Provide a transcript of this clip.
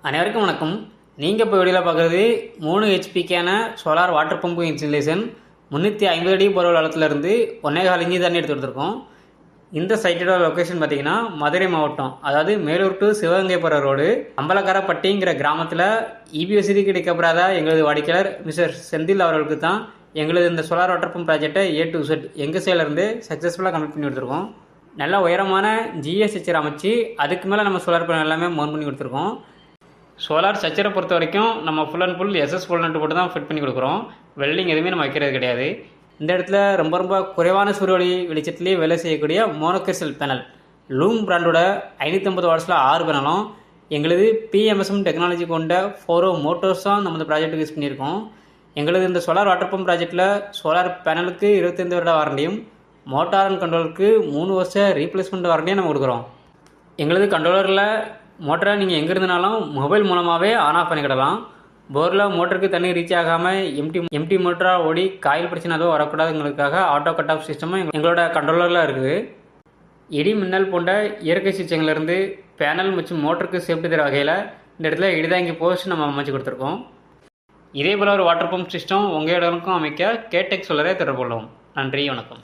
அனைவருக்கும் வணக்கம். நீங்கள் இப்போ வீடியோவில் பார்க்குறது 3 ஹெச்பிக்கான சோலார் வாட்டர் பம்பு இன்ஸ்டலேஷன் 350 அடி போகிற வளத்துலேருந்து 1.25 இன்ச்சு தண்ணி எடுத்து கொடுத்துருக்கோம். இந்த சைட்டோட லொக்கேஷன் பார்த்தீங்கன்னா மதுரை மாவட்டம், அதாவது மேலூர் டு சிவகங்கை போகிற ரோடு, அம்பலக்காரப்பட்டிங்கிற கிராமத்தில் இபி வசதி கிடைக்கப்படாத எங்களது வாடிக்கையாளர் மிஸ்டர் செந்தில் அவர்களுக்கு தான் எங்களது இந்த சோலார் வாட்டர் பம்ப் ப்ராஜெக்டை A to Z எங்கள் சைட்லேருந்து சக்ஸஸ்ஃபுல்லாக கம்ப்ளீட் பண்ணி கொடுத்துருக்கோம். நல்ல உயரமான ஜிஎஸ் ஸ்ட்ரக்சர் அமைச்சு அதுக்கு மேலே நம்ம சோலார் பேனல் எல்லாமே மவுண்ட் பண்ணி கொடுத்துருக்கோம். சோலார் ஸ்ட்ரக்சரை பொறுத்த வரைக்கும் நம்ம full and full SS full நட்டு போட்டு தான் ஃபிட் பண்ணி கொடுக்குறோம். வெல்டிங் எதுவுமே நம்ம வைக்கிறது கிடையாது. இந்த இடத்துல ரொம்ப குறைவான சூரிய ஒளி வெளிச்சத்துலேயே வேலை செய்யக்கூடிய மோனோகிரிஸ்டல் பேனல் லூம் பிராண்டோட 550 வாட்ஸில் 6 பேனலும் எங்களது பிஎம்எஸ்எம் டெக்னாலஜி கொண்ட 4 மோட்டர்ஸ் தான் நம்ம இந்த ப்ராஜெக்ட்டுக்கு யூஸ் பண்ணியிருக்கோம். எங்களது இந்த சோலார் வாட்டர் பம்ப் ப்ராஜெக்டில் சோலார் பேனலுக்கு 25 வருட வாரண்டியும், மோட்டார் அண்ட் கண்ட்ரோலுக்கு 3 வருஷ ரீப்ளேஸ்மெண்ட் வாரண்டியும் நம்ம கொடுக்குறோம். எங்களது கண்ட்ரோலரில் மோட்டரை நீங்கள் எங்கே இருந்தனாலும் மொபைல் மூலமாகவே ஆன் ஆஃப் பண்ணிக்கிடலாம். போரில் மோட்டருக்கு தண்ணி ரீச் ஆகாமல் எம்டி மோட்டராக ஓடி காயில் பிரச்சனை எதுவும் வரக்கூடாதுங்களுக்காக ஆட்டோ கட் ஆஃப் சிஸ்டமும் எங்களோட கண்ட்ரோலரில் இருக்குது. இடி மின்னல் போன்ற இயற்கை சிகிச்சைகளிலிருந்து பேனல் மற்றும் மோட்டருக்கு சேஃப்டி தர வகையில் இந்த இடத்துல இடிதாங்கி போஸ்ட் நம்ம அமைச்சு கொடுத்துருக்கோம். இதே போல் ஒரு வாட்டர் பம்ப் சிஸ்டம் உங்கள் இடங்களுக்கும் அமைக்க கேடெக் சோலாரை தொடர்பு கொள்ளும். நன்றி, வணக்கம்.